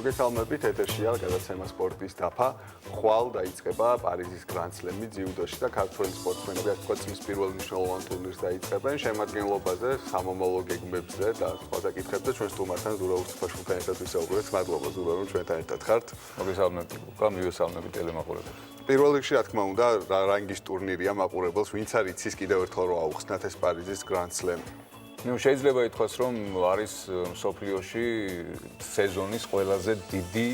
მოგესალმებით, ეთერშია გადაცემა სპორტის დაფა. ხვალ დაიწყება პარიზის გრანდსლემი ძიუდოში და ქართველი სპორტსმენები ასე ვთქვათ წლის პირველ მნიშვნელოვან ტურნირს დაიწყებენ. შემადგენლობაზე, სამომავლო გეგმებზე და სხვა საკითხებზე ჩვენ სტუმართან ზურავ ციფაშვილთან ერთად ვისაუბრებთ. მადლობა ზურავ, რომ ჩვენთან ერთად ხართ. მოგესალმებით, ლუკა, მივესალმებით ტელემაყურებელს. პირველ რიგში, რა თქმა უნდა, რა რანგის ტურნირია მაყურებელს, ვინც არ იცის კიდევ ერთხელ რომ აუხსნათ ეს პარიზის გრანდსლემი. შეიძლება ითქვას, რომ არის მსოფლიოში სეზონის ყველაზე დიდი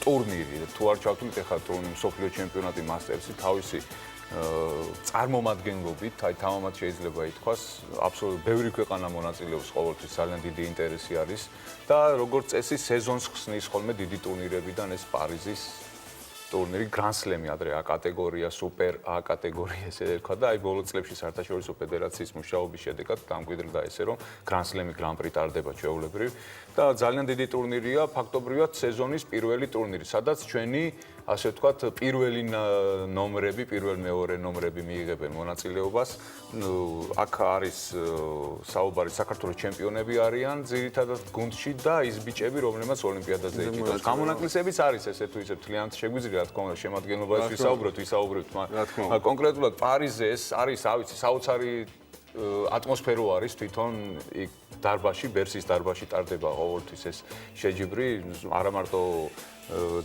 ტურნირი. თუ არ ჩავთვლით ახლა მსოფლიო ჩემპიონატი მასტერსი თავისი წარმომადგენლობით, აი თამამად შეიძლება ითქვას, აბსოლუტურად ბევრი ქვეყანა მონაწილეობს ყოველთვის, ძალიან დიდი ინტერესი არის და როგორც წესი სეზონს ხსნის ხოლმე დიდი ტურნირებიდან ეს პარიზის ტურნირი გრანდსლემი ადრე A კატეგორია, სუპერ A კატეგორია ესე ერქვა და აი ბოლო წლებში საერთაშორისო ფედერაციის მუშაობის შედეგად დამკვიდრდა ესე რომ გრანდსლემი გრან-პრი ტარდება ჩვეულებრივ და ძალიან დიდი ტურნირია, ფაქტობრივად სეზონის პირველი ტურნირი, სადაც ჩვენი ასე ვთქვათ პირველი ნომრები, პირველ-მეორე ნომრები მიიღებენ მონაწილეობას. აქ არის საუბარი საქართველოს ჩემპიონები არიან ძირითადად გუნდში და ის ბიჭები, რომლებმაც ოლიმპიადაზე იკითხავს. გამონაკლისებიც არის ესე თუ ისე მთლიანად შეგვიძლია რა თქმა უნდა შემადგენლობაში ვისაუბრებთ, მაგრამ კონკრეტულად პარიზზე ეს არის, რა ვიცი, საოცარი ატმოსფერო არის თვითონ იქ დარბაზში, ბერსის დარბაზში ტარდება ყოველთვის ეს შეჯიბრი, არა მარტო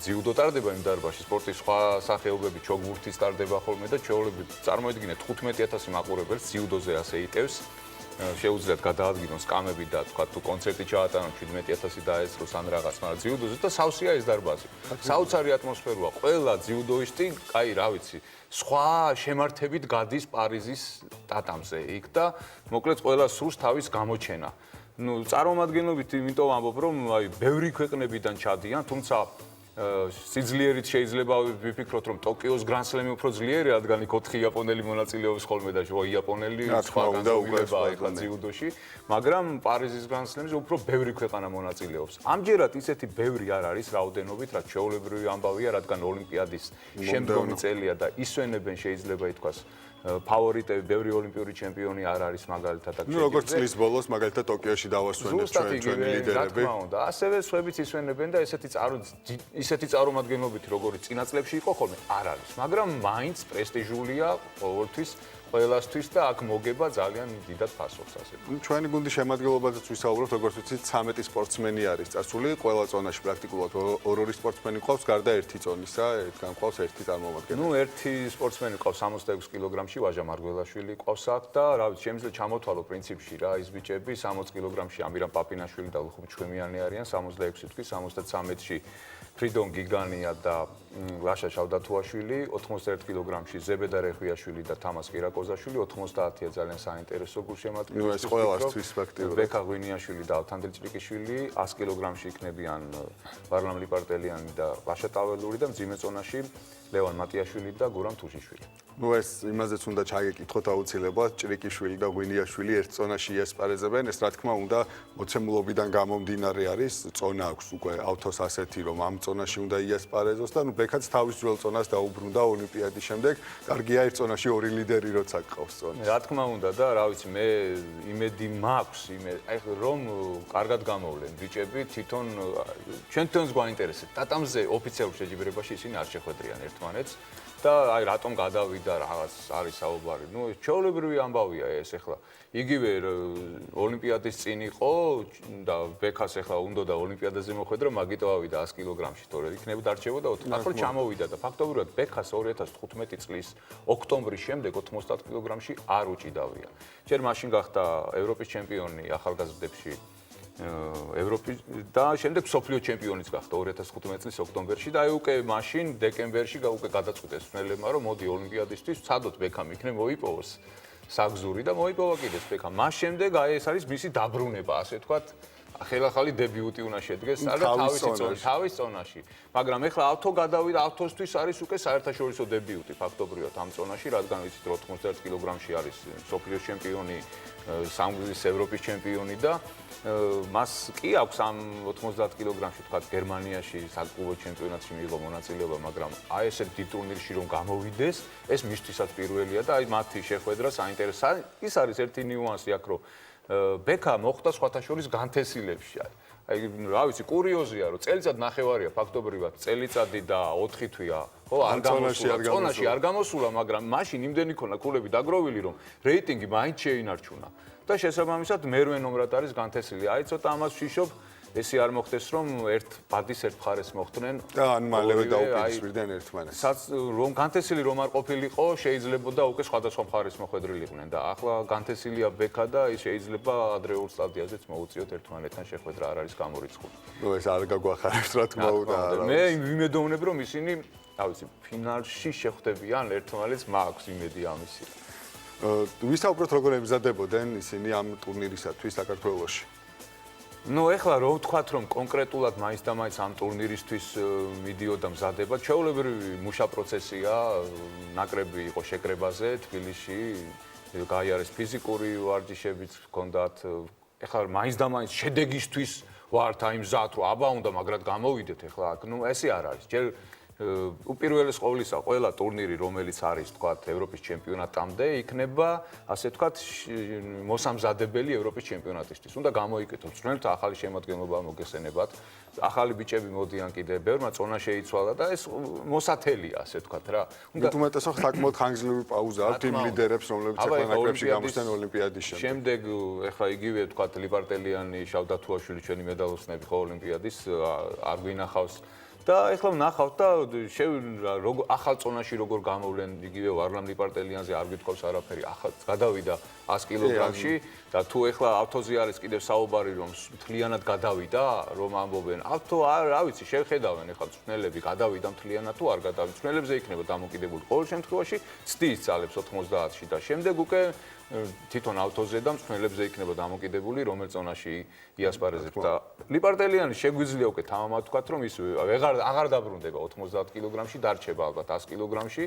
ძიუდო ტარდება იმ დარბაზში, სპორტის სხვა სახეობები, ჩოგბურთიც ტარდება ხოლმე და ჩვეულებრივ წარმოიდგინეთ 15000 მაყურებელს ძიუდოზე ასე იტევს. შეუძლიათ გადაადგინონ სკამები და თქვა თუ კონცერტი ჩაატარონ 17000 დაესწროს ან რაღაც, მაგრამ ძიუდოზე და სავსეა ეს დარბაზი. საოცარი ატმოსფეროა. ყველა ძიუდოისტი, აი რა ვიცი, სხვა შემართებით გადის პარიზის ტატამზე იქ და მოკლედ ყველა სურს თავის გამოჩენა. წარმომადგენლობით იმიტომ ამბობ, რომ აი ბევრი ქვეყნებიდან ჩადიან, თუმცა სიძლიერით შეიძლება ვიფიქროთ, რომ ტოკიოს გრანდსლემი უფრო ძლიერია, რადგან იქ 4 იაპონელი მონაწილეობს ხოლმე და იაპონელი სხვაგან დაუგება ახლა ძიუდოში, მაგრამ პარიზის გრანდსლემზე უფრო ბევრი ქვეყანა მონაწილეობს. ამჯერად ისეთი ბევრი არ არის რაოდენობით, რაც ჩვეულებრივი ამბავია, რადგან ოლიმპიადის შემდგომი წელია და ისვენებენ შეიძლება ითქვას ფავორიტები, ბევრი ოლიმპიური ჩემპიონი არ არის მაგალითად აქ. როგორც წლის ბოლოს მაგალითად ტოკიოში დავასვენეთ ჩვენ ლიდერები. რა თქმა უნდა, ასევე სხვებიც ისვენებენ და ისეთი წარმომადგენლობითი როგორც წინა წლებში იყო ხოლმე არ არის, მაგრამ მაინც პრესტიჟულია ყოველთვის ყველასთვის და აქ მოგება ძალიან დიდად ფასობს ასე. ჩვენი გუნდის შემადგენლობაზეც ვისაუბრებთ, როგორც ვიცით, 13 სპორტსმენი არის წასული, ყველა ზონაში პრაქტიკულად ორ-ორი სპორტსმენი ყავს, გარდა ერთი ზონისა, ერთგან ყავს ერთი წარმომადგენელი. ერთი სპორტსმენი ყავს 66 კილოგრამში, ვაჟა მარგველაშვილი ყავს აქ და რა ვიცი, შემიძლია ჩამოთვალო პრინციპში რა ის ბიჭები 60 კილოგრამში ამირან პაპინაშვილი და ლუხუბ ჩხემიანი არიან, 66 თქვი, 73-ში ფრიდონ გიგანია და ლაშა ჩავდათუაშვილი, 81 კილოგრამში ზებედა რეხვიაშვილი და თამას კირაკოზაშვილი, 90-ია ძალიან საინტერესო გულშემატკივრის. ეს ყველასთვის ფაქტიურად. ბექა ღვინიაშვილი და ალთანდრე ჭრიკიშვილი 100 კილოგრამში იქნებიან ვარლამ ლიპარტელიანი და ლაშა ტაველური და მძიმე წონაში ლევან მატიაშვილი და გურამ თუშიშვილი. ეს იმაზეც უნდა ჩაგეკითხოთ აუცილებლად, ჭრიკიშვილი და ღვინიაშვილი ერთ წონაში იესპარეზებენ, ეს რა თქმა უნდა მოცემულობიდან გამომდინარე არის, წონა აქვს უკვე ავთოს ასეთი, რომ ამ წონაში უნდა იესპარეზოს და ბექაც თავის ძველ წონას დაუბრუნდა ოლიმპიადის შემდეგ. კარგია ერთ წონაში ორი ლიდერი როცა გყავს წონაში. რა თქმა უნდა და რა ვიცი, მე იმედი მაქვს, აი რომ კარგად გამოვლენ ბიჭები, თვითონ ჩვენ თვითონს გვაინტერესებს. ტატამზე ოფიციალურ შეჯიბრებაში ისინი არ შეხვედრიან ერთმანეთს. და აი რატომ გადავიდა რაღაც არის საუბარი. ჩვეულებრივი ამბავია ეს ახლა. იგივე ოლიმპიადის წინ იყო და ბექას ახლა უნდა და ოლიმპიადაზე მოხვედრა, მაგიტო ავიდა 100 კილოგრამში, თორე იქნებ დარჩებოდა 4. ახლა ჩამოვიდა და ფაქტობრივად ბექას 2015 წლის ოქტომბრის შემდეგ 90 კილოგრამში არ უჭიდავია. ჯერ მაშინ გახდა ევროპის ჩემპიონი ახალგაზრდებში ევროპის და შემდეგ მსოფლიო ჩემპიონიც გახდა 2015 წლის ოქტომბერში და აი უკვე მაშინ დეკემბერში უკვე გადაწყვიტეს მწვრთნელებმა რომ მოდი ოლიმპიადისთვის ვცადოთ ბექამ იქნებ მოიპოვოს საგზური და მოიპოვა კიდეც ბექამ. მას შემდეგ აი ეს არის მისი დაბრუნება, ასე ვთქვათ, ხელახალი დებიუტი უნდა შედგეს თავის წონაში. მაგრამ ეხლა ავთო გადავიდა, ავთოსთვის არის უკვე საერთაშორისო დებიუტი ფაქტობრივად ამ წონაში, რადგან ვიცით 91 კილოგრამში არის მსოფლიოს ჩემპიონი, სამგზის ევროპის ჩემპიონი და მას კი აქვს ამ 90 კილოგრამში თქვა გერმანიაში საკლუბო ჩემპიონატში მიიღო მონაწილეობა, მაგრამ აი ესეთ დიდ ტურნირში რომ გამოვიდეს, ეს მისთვისაც პირველია და აი მათი შეხვედრა საინტერესოა. ის არის ერთი ნიუანსი აქ, რომ ბექა მოხვდა სხვათა შორის განთესილებში. აი რა ვიცი, კურიოზია, რომ წელიწად ნახევარია ფაქტობრივად, წელიწადი და 4 თვეა, ხო, არ გამოსულა, წონაში არ გამოსულა, მაგრამ მაშინ იმდენი ქონა ქულები დაგროვილი, რომ რეიტინგი მაინც შეინარჩუნა. და შესაბამისად მერვე ნომრად არის განთესილი. აი ცოტა ამას ვშიშობ, ესე არ მოხდეს, რომ ერთ ბადის ერთ მხარეს მოხდნენ და ან მალევე დაუპირისპირდნენ ერთმანეთს. რომ განთესილი რომ არ ყოფილიყო, შეიძლებოდა უკვე სხვადასხვა მხარეს მოხვედრილიყვნენ და ახლა განთესილია ბექა და ის შეიძლება ადრეულ სტადიაზეც მოუწიოთ ერთმანეთთან შეხვედრა, არ არის გამორიცხული. ნუ ეს არ გაგვახარებს რა თქმა უნდა. მე ვიმედოვნებ, რომ ისინი, რა ვიცი, ფინალში შეხვდებიან ერთმანეთს, მაქვს იმედი ამისი. ვისაუბროთ როგორ ემზადებოდნენ ისინი ამ ტურნირისათვის საქართველოში. ნუ ეხლა რომ ვთქვათ, რომ კონკრეტულად მაინც და მაინც ამ ტურნირისთვის მიდიოდა მზადება, ჩვეულებრივი მუშა პროცესია, ნაკრები იყო შეკრებაზე თბილისში, გაიარეს ფიზიკური ვარჯიშებიც ჰქონდათ. ეხლა მაინც და მაინც შედეგისთვის ვართ აი მზად, რომ აბა უნდა მაგრად გამოვიდეთ ეხლა აქ. ნუ ესე არ არის. ჯერ უპირველეს ყოვლისა, ყველა ტურნირი, რომელიც არის, თქვათ, ევროპის ჩემპიონატამდე, იქნება, ასე თქვათ, მოსამზადებელი ევროპის ჩემპიონატისთვის. უნდა გამოიკეთოთ წვრთნელთა ახალი შემადგენლობა მოგესენებათ, ახალი ბიჭები მოდიან კიდე, ბევრმა წონა შეიცვალა და ეს მოსათელია, ასე თქვათ რა. უნდა უმეტესად საკმაოდ ხანგრძლივი პაუზა აქვს იმ ლიდერებს, რომლებიც ახლა ნაკრებში გამოსცენ ოლიმპიადის შემდეგ. შემდეგ ახლა იგივე, თქვათ, ლიპარტელიანი, შავდათუაშვილი, ჩვენი მედალოსნები ხო ოლიმპიადის არ გვინახავს. და ეხლა ვნახავთ და ახალ წონაში როგორ გამოვლენ იგივე ვარლამ ლიპარტელიანზე არ გითხოვს არაფერი ახლა გადავიდა 100 კილოგრამში და თუ ეხლა ავთოზე არის კიდევ საუბარი რომ მთლიანად გადავიდა რომ ამბობენ ავთო რა ვიცი შევხედავენ ეხლა წვნელები გადავიდა მთლიანად თუ არ გადავიდა წვნელებზე იქნება დამოკიდებული ყოველ შემთხვევაში ცდის ძალებს 90-ში და შემდეგ უკვე თვითონ ავთოზე და მწვნელებზე იქნება დამოკიდებული რომელ წონაში იასპარეზებს და ლიპარტელიანი შეგვიძლია უკვე თამამად ვთქვათ რომ ის აღარ დაბრუნდება 90 კილოგრამში დარჩება ალბათ 100 კილოგრამში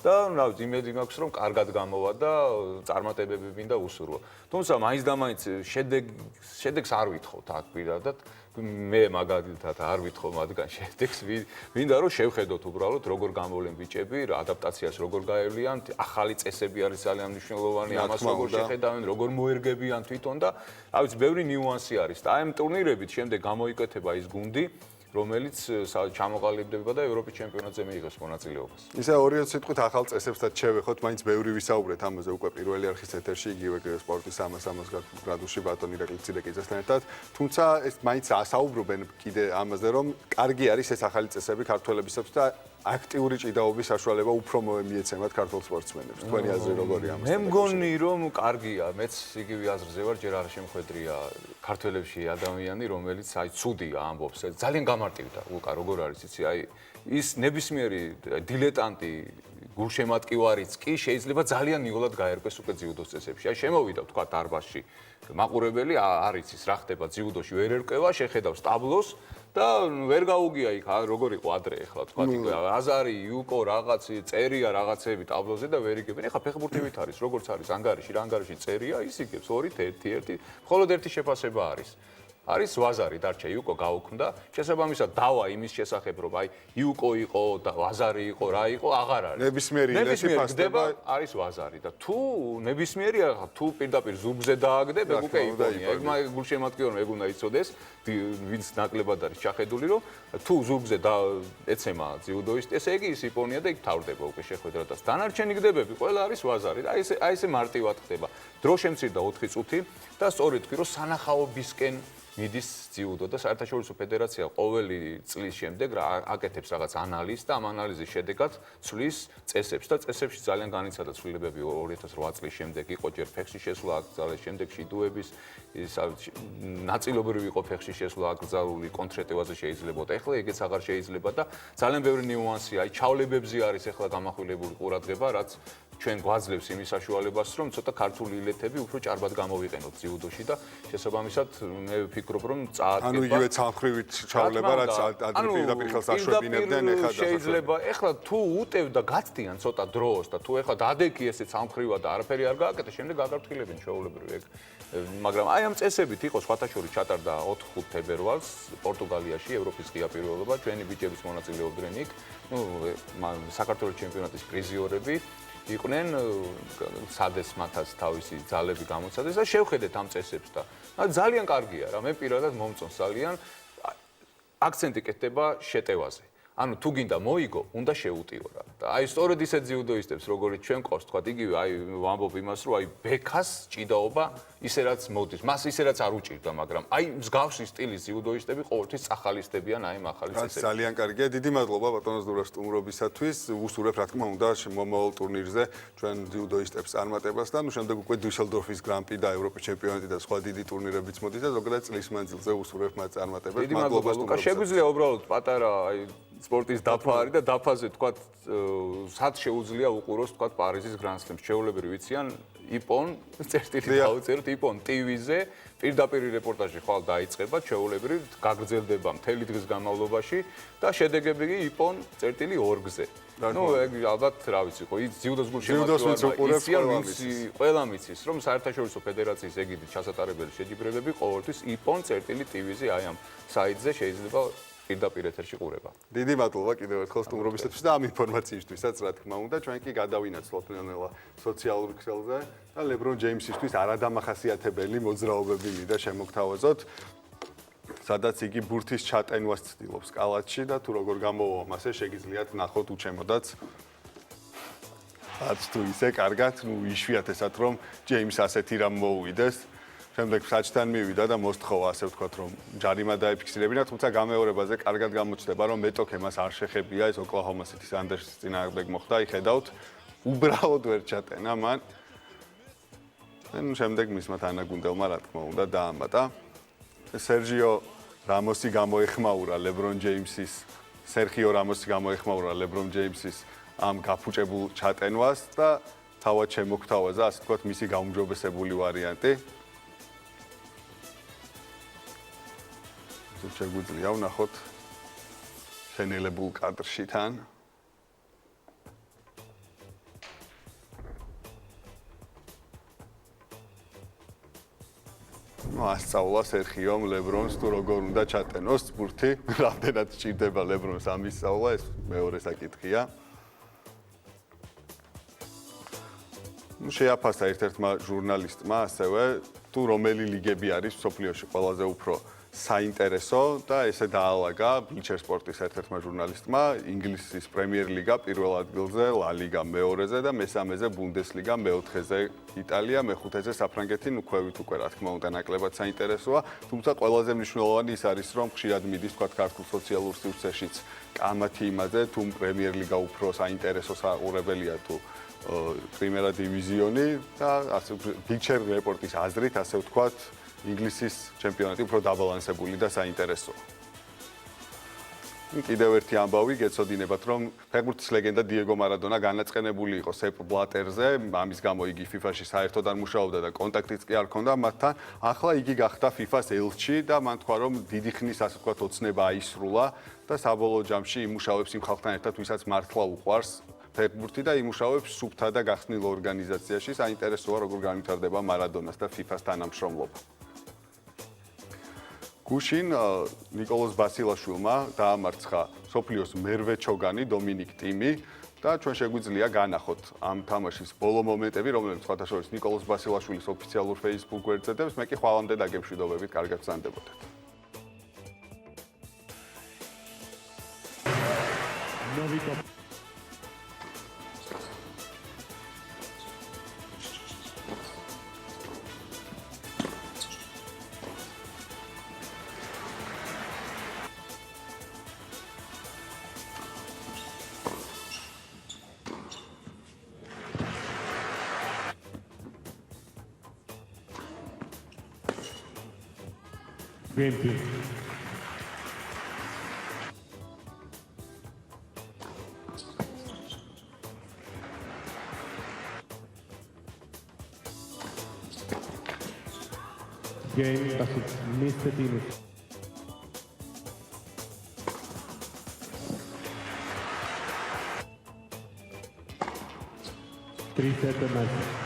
და რა ვიცი იმედი მაქვს რომ კარგად გამოვა და წარმატებები მინდა უსურვო თუმცა მაინც და მაინც შედეგს არ ვითხოვთ აქ პირადად მე მაგალითად არ ვითხოვ მათგან შედეგს მინდა რომ შევხედოთ უბრალოდ როგორ გამოვლენ ბიჭები ადაპტაციას როგორ გაევლიან ახალი წესები არის ძალიან მნიშვნელოვანი ამას როგორ შეხედავენ როგორ მოერგებიან თვითონ და რა ვიცი ბევრი ნიუანსი არის და აი ამ ტურნირებით შემდეგ გამოიკეთება ის გუნდი რომელიც ჩამოყალიბდება და ევროპის ჩემპიონატზე მიიღებს მონაწილეობას. ისე ორივე სიტყვით ახალ წესებსაც შევეხოთ, მაინც ბევრი ვისაუბრეთ ამაზე უკვე პირველი არხის ეთერში, იგივე სპორტის 300 გრადუსში ბატონი რეკლიცირეკიძესთან ერთად. თუმცა ეს მაინც ასაუბრობენ კიდე ამაზე, რომ კარგი არის ეს ახალი წესები ქართველებისთვის და აქტიური ჭიდაობის საშუალება უფრო მიეცემათ ქართულ სპორტსმენებს. თქვენი აზრი როგორია ამაზე? მე მგონი რომ კარგია, მეც იგივე აზრზე ვარ, ჯერ არ შემხედრია ქართველებში ადამიანი, რომელიც აი ცუდია ამბობს. ძალიან გამარტივდა უკა როგორ არის იცი, აი ის ნებისმიერი დილეტანტი გულშემატკივარიც კი შეიძლება ძალიან ნიოლად გაერკვეს უკვე ძიუდოს წესებში. აი შემოვიდა თქვა დარბაზში მაყურებელი არ იცის რა ხდება ძიუდოში, ვერ ერკვევა, შეხედავს ტაბლოს და ვერ გაუგია იქ როგორ იყო ადრე ახლა თქვა იქ აზარი, იუკო რაღაცი წერია რაღაცები ტაბლოზე და ვერ იგებენ. ეხლა ფეხბურთივით არის, როგორც არის ანგარიში, რა ანგარიში წერია, ის იგებს 2-1, მხოლოდ ერთი შეფასება არის. არის ვაზარი დარჩა იუკო გაუქმდა შესაბამისად დავა იმის შესახებ რომ აი იუკო იყო და ვაზარი იყო რა იყო აღარ არის ნებისმიერი ილეთი ფასდება არის ვაზარი და თუ ნებისმიერია თუ პირდაპირ ზურგზე დააგდებ ეგ უკვე იპონია ეგ გულშემატკივარმა ეგ უნდა იცოდეს ვინც ნაკლებად არის ჩახედული რომ თუ ზურგზე ეცემა ძიუდოისტი ესე იგი ის იპონია და იქ თავდება უკვე შეხვედრა და დანარჩენი გდებები ყველა არის ვაზარი და აი ესე მარტივად ხდება დრო შემცირდა 4 წუთი და სწორედ თქვი რომ სანახაობისკენ მიდის ძიუდო და საერთაშორისო ფედერაცია ყოველი წლის შემდეგ აკეთებს რაღაც ანალიზს და ამ ანალიზის შედეგად ცვლის წესებს და წესებში ძალიან განიცადა ცვლილებები 2008 წლის შემდეგ იყო ჯერ ფეხში შესვლა აკრძალეს შემდეგ შიდუების ნაწილობრივ იყო ფეხში შესვლა აკრძალული კონტრეტევაზე შეიძლებოდა ეხლა ეგეც აღარ შეიძლება და ძალიან ბევრი ნიუანსია აი ჩავლებებზე არის ეხლა გამახვილებული ყურადღება რაც ჩვენ გვაძლევს იმის საშუალებას რომ ცოტა ქართული ილეთები უფრო ჭარბად გამოვიყენოთ ძიუდოში და შესაბამისად მე ვფიქრობ რომ წააგდება ანუ იგივე ცალმხრივით ჩავლება რაც ადრე პირდაპირ ხელს აშვებინებდნენ ეხლა შეიძლება ეხლა თუ უტევ და გაცდიან ცოტა დროს და თუ ეხლა დადექი ესე ცალმხრივად და არაფერი არ გააკეთე შემდეგ გაგართილებენ ჩვეულებრივ ეგ მაგრამ აი ამ წესებით იყო სხვათა შორის ჩატარდა 4-5 თებერვალს პორტუგალიაში ევროპის ღია პირველობა ჩვენი ბიჭების მონაწილეობდნენ იქ ნუ საქართველოს ჩემპიონატის პრიზიორები იყვნენ სადეს მათაც თავისი ძალები გამოცადეს და შევხედეთ ამ წესებს და ძალიან კარგია რა, მე პირადად მომწონს ძალიან. აქცენტი კეთდება შეტევაზე. ანუ თუ გინდა მოიგო, უნდა შეუტიო რა. და აი სწორედ ისეთ ძიუდოისტებს, როგორც ჩვენ ყავს, თქვა, იგივე აი ვამბობ იმას, რომ აი ბექას ჭიდაობა ისე რაც მოდის, მას ისე რაც არ უჭირდა, მაგრამ აი მსგავსი სტილის ძიუდოისტები ყოველთვის წახალისდებიან აი ამ ახალი წესებით. ძალიან კარგია. დიდი მადლობა ბატონოს დურას სტუმრობისათვის. ვუსურებ რა თქმა უნდა მომავალ ტურნირზე ჩვენ ძიუდოისტებს წარმატებას და ნუ შემდეგ უკვე დუსელდორფის გრან-პრი და ევროპის ჩემპიონატი და სხვა დიდი ტურნირებიც მოდის და ზოგადად წლის მანძილზე ვუსურებ მათ წარმატებას. დიდი მადლობა ლუკა, შეგვიძლია უბრალოდ პატარა აი სპორტის დაფა არის და დაფაზე თქვა სად შეუძლია უყუროს თქვა პარიზის გრან-სლემს. შეულებრივ ვიციან იპონ წერტილი დაუწეროთ იპონ TV-ზე პირდაპირ რეპორტაჟი ხვალ დაიწყება, შეულებრივ გაგრძელდება მთელი დღის განმავლობაში და შედეგები კი იპონ წერტილი org-ზე. ნუ ეგ ალბათ რა ვიცი ხო, ძიუდოს გულშემატკივარმა ყველა მიცის, რომ საერთაშორისო ფედერაციის ეგიდით ჩასატარებელი შეჯიბრებები ყოველთვის იპონ წერტილი TV-ზე აი ამ საიტზე შეიძლება პირდაპირ ეთერში ყურება. დიდი მადლობა კიდევ ერთხელ სტუმრობისათვის და ამ ინფორმაციისთვისაც, რა თქმა უნდა, ჩვენ კი გადავინაცვლოთ ნელ-ნელა სოციალურ ქსელზე და LeBron James-ისთვის არადამახასიათებელი მოძრაობები მინდა შემოგთავაზოთ, სადაც იგი ბურთის ჩატენვას ცდილობს კალათში და თუ როგორ გამოვა მასე შეგიძლიათ ნახოთ უჩემოდაც. არც თუ ისე კარგად, ნუ იშვიათესად რომ James ასეთი რამ მოუვიდეს. შემდეგ საჭთან მივიდა და მოსთხოვა ასე ვთქვათ რომ ჯარიმა დაეფიქსირებინა, თუმცა გამეორებაზე კარგად გამოჩნდება რომ მეტოქე მას არ შეხებია, ეს ოკლაჰომა სიტის ანდერსის წინააღმდეგ მოხდა, იხედავთ უბრალოდ ვერ ჩატენა მან. შემდეგ მისმა თანაგუნდელმა რა თქმა უნდა დაამატა. სერჟიო რამოსი გამოეხმაურა LeBron James-ის, სერხიო რამოსი გამოეხმაურა LeBron James-ის ამ გაფუჭებულ ჩატენვას და თავად შემოგთავაზა ასე ვთქვათ მისი გაუმჯობესებული ვარიანტი. შეგვიძლია ვნახოთ შენელებულ კადრში თან. ასწავლა სერხიომ LeBron-ს თუ როგორ უნდა ჩატენოს ბურთი, რამდენად სჭირდება LeBron-ს ამის სწავლა, ეს მეორე საკითხია. შეაფასა ერთ-ერთმა ჟურნალისტმა ასევე თუ რომელი ლიგები არის მსოფლიოში ყველაზე უფრო საინტერესო და ესე დაალაგა Bleacher Sport-ის ერთ-ერთმა ჟურნალისტმა ინგლისის პრემიერ ლიგა პირველ ადგილზე, ლა ლიგა მეორეზე და მესამეზე ბუნდესლიგა მეოთხეზე იტალია, მეხუთეზე საფრანგეთი, ნუ ქვევით უკვე რა თქმა უნდა ნაკლებად საინტერესოა, თუმცა ყველაზე მნიშვნელოვანი ის არის რომ ხშირად მიდის თქვა ქართულ სოციალურ სივრცეშიც კამათი იმაზე თუ პრემიერ ლიგა უფრო საინტერესო საყურებელია თუ პრიმერა დივიზიონი და ასე Bleacher Report-ის აზრით ასე ვთქვათ ინგლისის ჩემპიონატი უფრო დაბალანსებული და საინტერესოა. კიდევ ერთი ამბავი გეცოდინებათ, რომ ფეხბურთის ლეგენდა დიეგო მარადონა განაწყენებული იყო სეპ ბლატერზე, ამის გამო იგი FIFA-ში საერთოდ არ მუშაობდა და კონტაქტიც კი არ ჰქონდა მათთან. ახლა იგი გახდა FIFA-ს ელჩი და მან თქვა, რომ დიდი ხნის ასე ვთქვათ ოცნება აისრულა და საბოლოო ჯამში იმუშავებს იმ ხალხთან ერთად, ვისაც მართლა უყვარს ფეხბურთი და იმუშავებს სუფთა და გახსნილ ორგანიზაციაში. საინტერესოა როგორ განვითარდება მარადონას და FIFA-ს თანამშრომლობა. გუშინ ნიკოლოზ ბასილაშვილმა დაამარცხა სოფლიოს მერვე ჩოგანი დომინიკ ტიმი და ჩვენ შეგვიძლია განახოთ ამ თამაშის ბოლო მომენტები, რომლებიც სხვათა შორის ნიკოლოზ ბასილაშვილის ოფიციალურ Facebook გვერდზე და მე კი ხვალამდე დაგემშვიდობებით, კარგად გრძანდებოდეთ. Game team. Game versus Mr. Team. 3-set match.